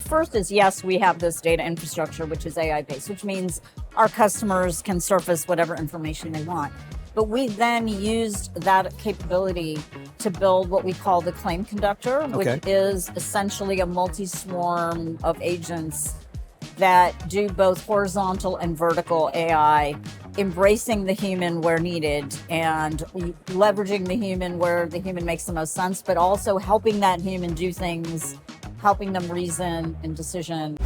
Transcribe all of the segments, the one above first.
First is, yes, we have this data infrastructure, which is AI-based, which means our customers can surface whatever information they want. But we then used that capability to build what we call the claim conductor, which is essentially a multi-swarm of agents that do both horizontal and vertical AI, embracing the human where needed and leveraging the human where the human makes the most sense, but also helping that human do things, helping them reason and decision.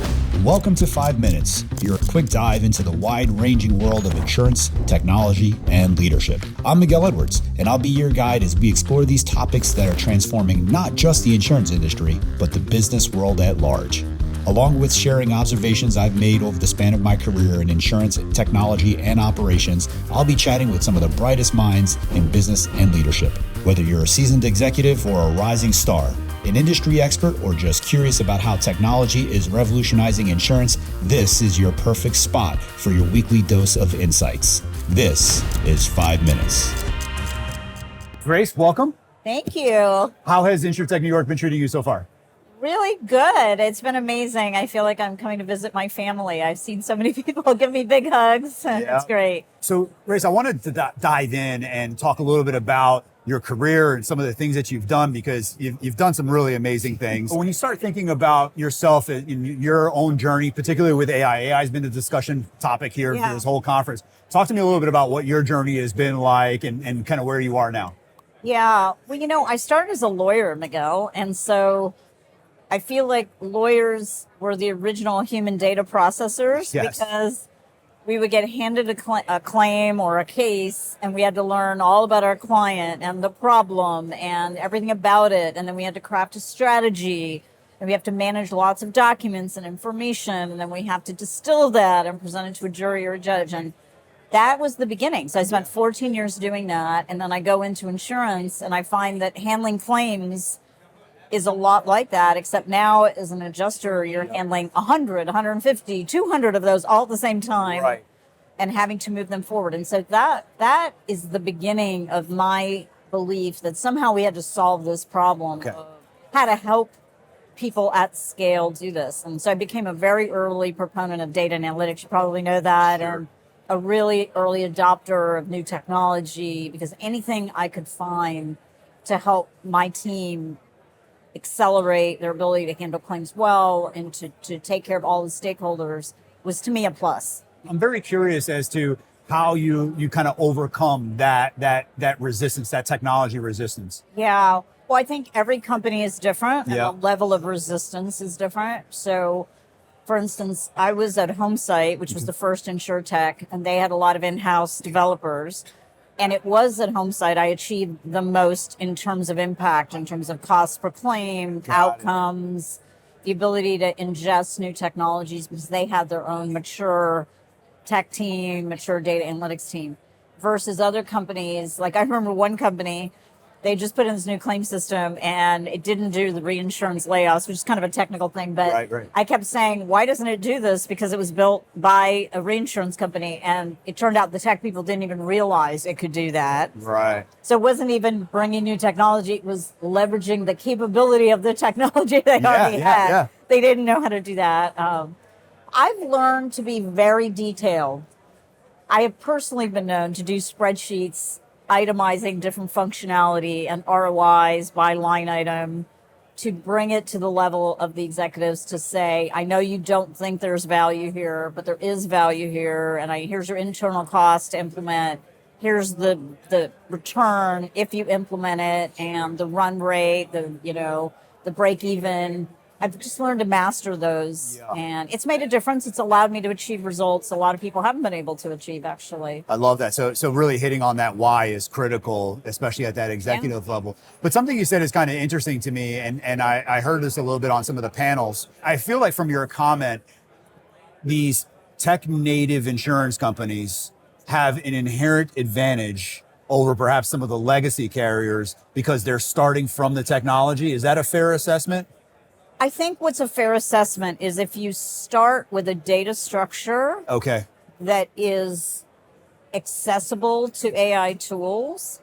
Welcome to 5 Minutes, your quick dive into the wide-ranging world of insurance, technology, and leadership. I'm Miguel Edwards, and I'll be your guide as we explore these topics that are transforming not just the insurance industry, but the business world at large. Along with sharing observations I've made over the span of my career in insurance, technology, and operations, I'll be chatting with some of the brightest minds in business and leadership. Whether you're a seasoned executive or a rising star, an industry expert, or just curious about how technology is revolutionizing insurance, this is your perfect spot for your weekly dose of insights. This is 5 Minutes. Grace, welcome. Thank you. How has InsurTech New York been treating you so far? Really good. It's been amazing. I feel like I'm coming to visit my family. I've seen so many people give me big hugs. Yeah. It's great. So, Grace, I wanted to dive in and talk a little bit about your career and some of the things that you've done, because you've done some really amazing things. But when you start thinking about yourself in your own journey, particularly with AI has been the discussion topic here for this whole conference. Talk to me a little bit about what your journey has been like and kind of where you are now. Yeah. Well, I started as a lawyer, Miguel. And so I feel like lawyers were the original human data processors because we would get handed a claim or a case, and we had to learn all about our client and the problem and everything about it. And then we had to craft a strategy, and we have to manage lots of documents and information. And then we have to distill that and present it to a jury or a judge. And that was the beginning. So I spent 14 years doing that. And then I go into insurance, and I find that handling claims is a lot like that, except now as an adjuster, you're handling 100, 150, 200 of those all at the same time, and having to move them forward. And so that is the beginning of my belief that somehow we had to solve this problem of how to help people at scale do this. And so I became a very early proponent of data and analytics. You probably know that. And a really early adopter of new technology, because anything I could find to help my team accelerate their ability to handle claims well and to take care of all the stakeholders was, to me, a plus. I'm very curious as to how you kind of overcome that resistance, that technology resistance. Yeah. Well, I think every company is different and the level of resistance is different. So, for instance, I was at HomeSite, which was the first insurtech, and they had a lot of in-house developers. And it was at HomeSite I achieved the most in terms of impact, in terms of cost per claim, outcomes, the ability to ingest new technologies, because they had their own mature tech team, mature data analytics team, versus other companies. Like, I remember one company, they just put in this new claim system and it didn't do the reinsurance layoffs, which is kind of a technical thing. But I kept saying, why doesn't it do this? Because it was built by a reinsurance company. And it turned out the tech people didn't even realize it could do that. Right. So it wasn't even bringing new technology. It was leveraging the capability of the technology they already had. Yeah. They didn't know how to do that. I've learned to be very detailed. I have personally been known to do spreadsheets itemizing different functionality and ROIs by line item to bring it to the level of the executives to say, I know you don't think there's value here, but there is value here. And here's your internal cost to implement. Here's the return if you implement it, and the run rate, the break even. I've just learned to master those, and it's made a difference. It's allowed me to achieve results a lot of people haven't been able to achieve, actually. I love that. So really hitting on that why is critical, especially at that executive level. But something you said is kind of interesting to me, and I heard this a little bit on some of the panels. I feel like from your comment, these tech-native insurance companies have an inherent advantage over perhaps some of the legacy carriers because they're starting from the technology. Is that a fair assessment? I think what's a fair assessment is if you start with a data structure that is accessible to AI tools,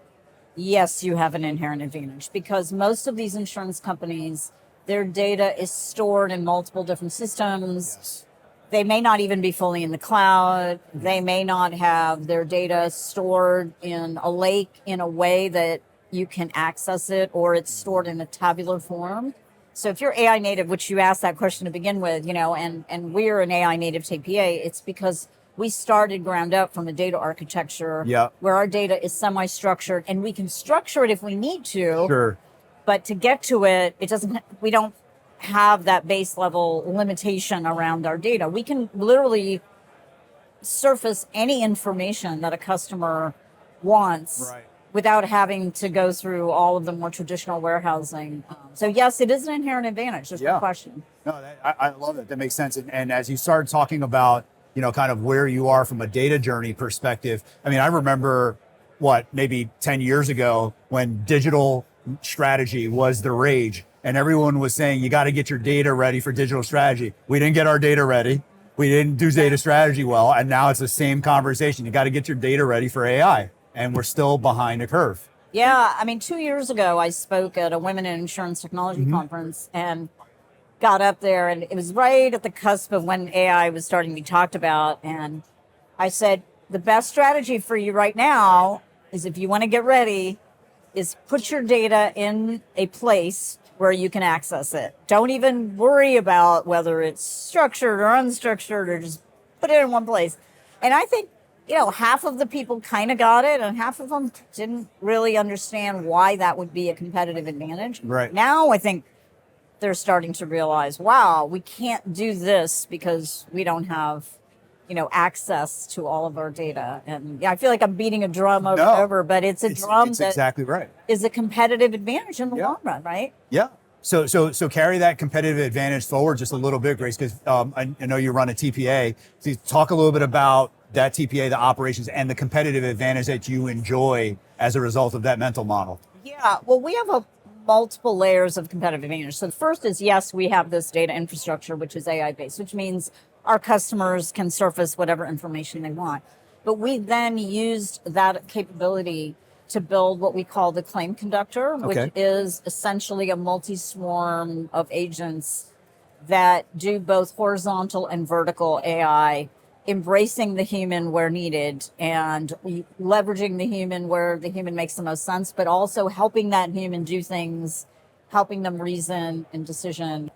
yes, you have an inherent advantage, because most of these insurance companies, Their data is stored in multiple different systems. Yes. They may not even be fully in the cloud. They may not have their data stored in a lake in a way that you can access it, or it's stored in a tabular form. So if you're AI native, which you asked that question to begin with, and we're an AI native TPA, it's because we started ground up from a data architecture where our data is semi-structured, and we can structure it if we need to. Sure. But to get to it, we don't have that base level limitation around our data. We can literally surface any information that a customer wants without having to go through all of the more traditional warehousing. So yes, it is an inherent advantage. There's no question. No, I love it. That makes sense. And as you start talking about, kind of where you are from a data journey perspective, I mean, I remember maybe 10 years ago when digital strategy was the rage. And everyone was saying, you got to get your data ready for digital strategy. We didn't get our data ready. We didn't do data strategy well. And now it's the same conversation. You got to get your data ready for AI. And we're still behind the curve. Yeah. I mean, 2 years ago, I spoke at a Women in Insurance Technology conference and got up there. And it was right at the cusp of when AI was starting to be talked about. And I said, the best strategy for you right now is, if you want to get ready, is put your data in a place where you can access it. Don't even worry about whether it's structured or unstructured, or just put it in one place. And I think, half of the people kind of got it, and half of them didn't really understand why that would be a competitive advantage. Right. Now I think they're starting to realize, wow, we can't do this because we don't have, access to all of our data. And I feel like I'm beating a drum over and over, but it's a drum it's that exactly right. is a competitive advantage in the long run, right? Yeah. So carry that competitive advantage forward just a little bit, Grace, because I know you run a TPA. So talk a little bit about that TPA, the operations, and the competitive advantage that you enjoy as a result of that mental model. Yeah. Well, we have multiple layers of competitive advantage. So the first is, yes, we have this data infrastructure, which is AI based, which means our customers can surface whatever information they want. But we then used that capability to build what we call the claim conductor, which is essentially a multi-swarm of agents that do both horizontal and vertical AI, embracing the human where needed and leveraging the human where the human makes the most sense, but also helping that human do things, helping them reason and decision.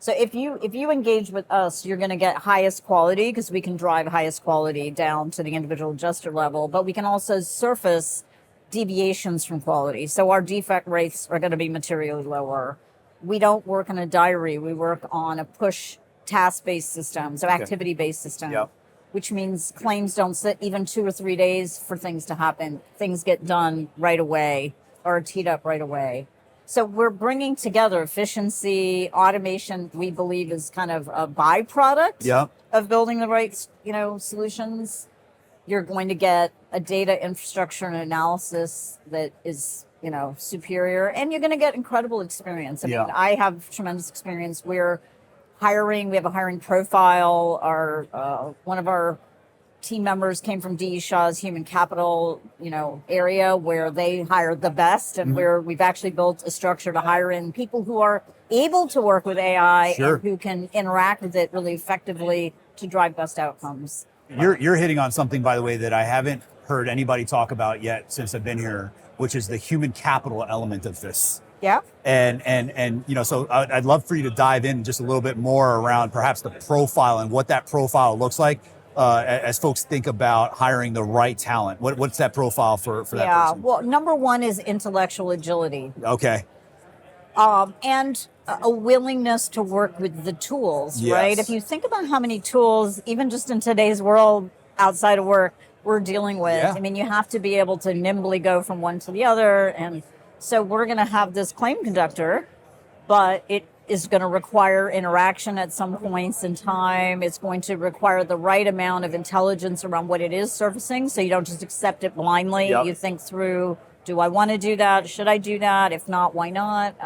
So if you engage with us, you're going to get highest quality, because we can drive highest quality down to the individual adjuster level, but we can also surface deviations from quality. So our defect rates are going to be materially lower. We don't work on a diary. We work on a push task-based system, so activity-based system, which means claims don't sit even 2 or 3 days for things to happen. Things get done right away or teed up right away. So we're bringing together efficiency, automation. We believe is kind of a byproduct of building the right, solutions. You're going to get a data infrastructure and analysis that is, superior, and you're going to get incredible experience. I mean, I have tremendous experience. We're hiring. We have a hiring profile. One of our team members came from D.E. Shaw's human capital, area where they hire the best, and where we've actually built a structure to hire in people who are able to work with AI and who can interact with it really effectively to drive best outcomes. You're hitting on something, by the way, that I haven't heard anybody talk about yet since I've been here, which is the human capital element of this. Yeah. And so I'd love for you to dive in just a little bit more around perhaps the profile and what that profile looks like as folks think about hiring the right talent. What's that profile for that person? Yeah. Well, number one is intellectual agility. Okay. And a willingness to work with the tools, right? If you think about how many tools, even just in today's world outside of work, we're dealing with. I mean, you have to be able to nimbly go from one to the other. And so we're going to have this claim conductor, but it is going to require interaction at some points in time. It's going to require the right amount of intelligence around what it is surfacing. So you don't just accept it blindly. You think through, do I want to do that? Should I do that? If not, why not?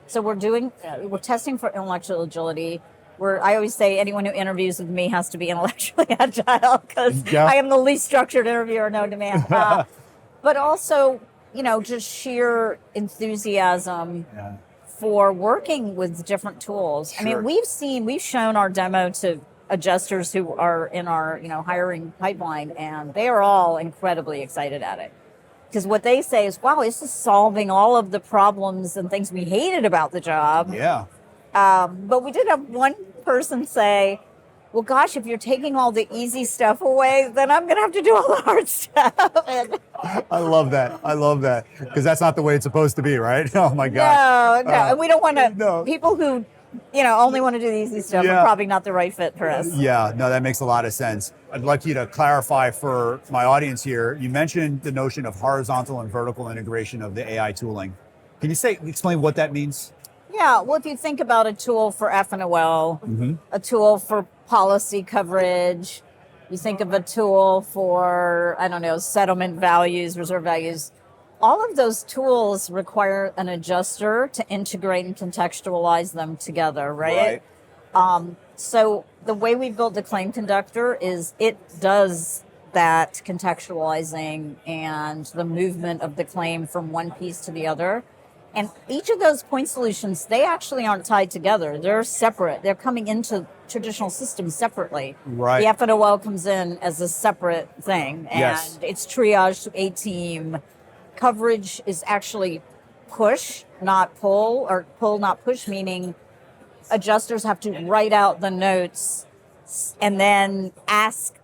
So we're testing for intellectual agility. I always say anyone who interviews with me has to be intellectually agile, because I am the least structured interviewer known to man. But also, just sheer enthusiasm for working with different tools. I Sure. mean, we've shown our demo to adjusters who are in our, hiring pipeline, and they are all incredibly excited at it. Because what they say is, wow, this is solving all of the problems and things we hated about the job. Yeah. But we did have one person say, well, gosh, if you're taking all the easy stuff away, then I'm going to have to do all the hard stuff. And I love that. Because that's not the way it's supposed to be, right? Oh my God. no. And we don't want to, no. people who, only want to do the easy stuff Yeah. are probably not the right fit for us. Yeah, no, that makes a lot of sense. I'd like you to clarify for my audience here. You mentioned the notion of horizontal and vertical integration of the AI tooling. Can you explain what that means? Yeah, well, if you think about a tool for F&OL, Mm-hmm. a tool for policy coverage, you think of a tool for, settlement values, reserve values, all of those tools require an adjuster to integrate and contextualize them together, right? So the way we built the claim conductor is it does that contextualizing and the movement of the claim from one piece to the other. And each of those point solutions, they actually aren't tied together. They're separate. They're coming into traditional systems separately. Right. The F&OL comes in as a separate thing, and Yes. it's triaged to a team. Coverage is actually push, not pull, or pull, not push, meaning adjusters have to write out the notes and then ask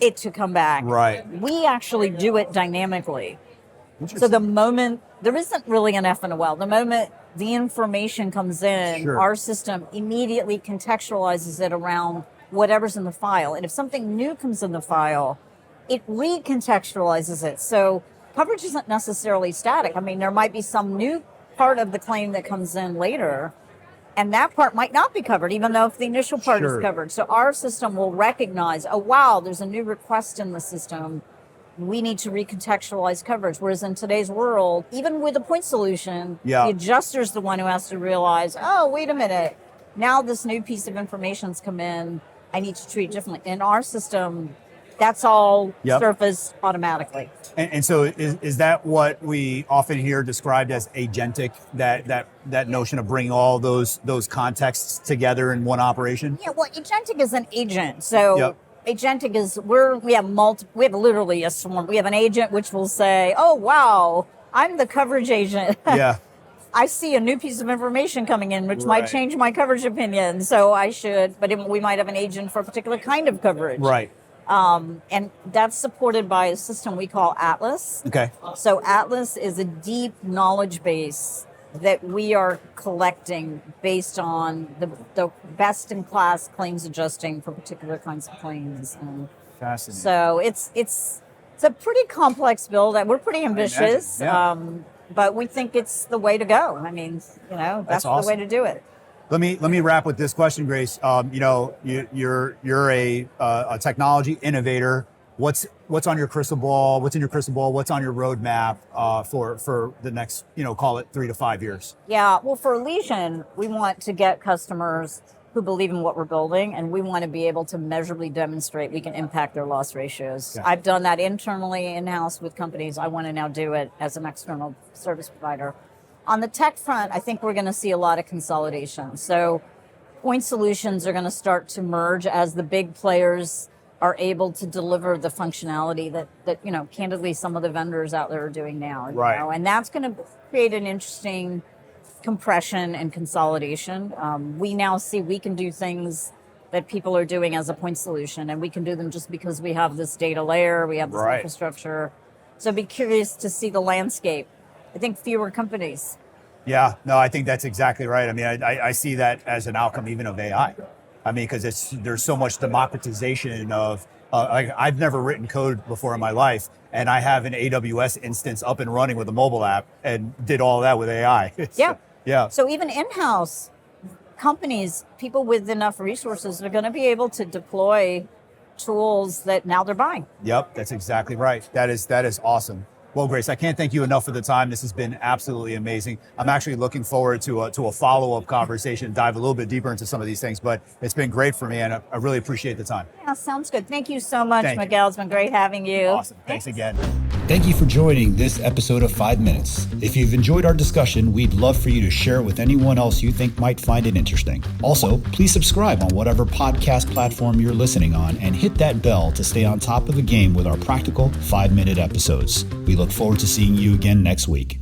it to come back. Right. We actually do it dynamically. So the moment, there isn't really an F&OL. The moment the information comes in, Sure. our system immediately contextualizes it around whatever's in the file. And if something new comes in the file, it recontextualizes it. So coverage isn't necessarily static. I mean, there might be some new part of the claim that comes in later, and that part might not be covered, even though if the initial part Sure. is covered. So our system will recognize, oh, wow, there's a new request in the system. We need to recontextualize coverage. Whereas in today's world, even with a point solution, Yeah. the adjuster's the one who has to realize, oh, wait a minute. Now this new piece of information's come in. I need to treat it differently. In our system, that's all Yep. surfaced automatically. And so is that what we often hear described as agentic, that notion of bringing all those contexts together in one operation? Yeah, well, Agentic is an agent. So Yep. Agentic is we have literally a swarm. We have an agent which will say, oh, wow, I'm the coverage agent. Yeah. I see a new piece of information coming in, which might Right. change my coverage opinion. So I should, we might have an agent for a particular kind of coverage. Right. And that's supported by a system we call Atlas. Okay. So Atlas is a deep knowledge base that we are collecting based on the best in class claims adjusting for particular kinds of claims. And Fascinating. so it's a pretty complex build. We're pretty ambitious, imagine, but we think it's the way to go. I mean, that's the awesome. way to do it. Let me wrap with this question, Grace. You're a technology innovator. What's on your crystal ball? What's in your crystal ball? What's on your roadmap for the next, call it 3 to 5 years? Yeah, well, for Elysian, we want to get customers who believe in what we're building, and we want to be able to measurably demonstrate we can impact their loss ratios. Yeah. I've done that internally in-house with companies. I want to now do it as an external service provider. On the tech front, I think we're going to see a lot of consolidation. So point solutions are going to start to merge as the big players are able to deliver the functionality that candidly some of the vendors out there are doing now. Right. And that's going to create an interesting compression and consolidation. We now see we can do things that people are doing as a point solution, and we can do them just because we have this data layer, we have this Right. infrastructure. So be curious to see the landscape. I think fewer companies. Yeah, no, I think that's exactly right. I mean, I see that as an outcome even of AI. I mean, because there's so much democratization of, I've never written code before in my life, and I have an AWS instance up and running with a mobile app and did all that with AI. Yeah. Yeah. So even in-house companies, people with enough resources are going to be able to deploy tools that now they're buying. Yep, that's exactly right. That is awesome. Well, Grace, I can't thank you enough for the time. This has been absolutely amazing. I'm actually looking forward to a follow-up conversation, dive a little bit deeper into some of these things, but it's been great for me, and I really appreciate the time. Yeah, sounds good. Thank you so much, Thank you. Miguel. It's been great having you. Awesome. Thanks again. Thank you for joining this episode of 5 Minutes. If you've enjoyed our discussion, we'd love for you to share it with anyone else you think might find it interesting. Also, please subscribe on whatever podcast platform you're listening on and hit that bell to stay on top of the game with our practical 5-minute episodes. We look forward to seeing you again next week.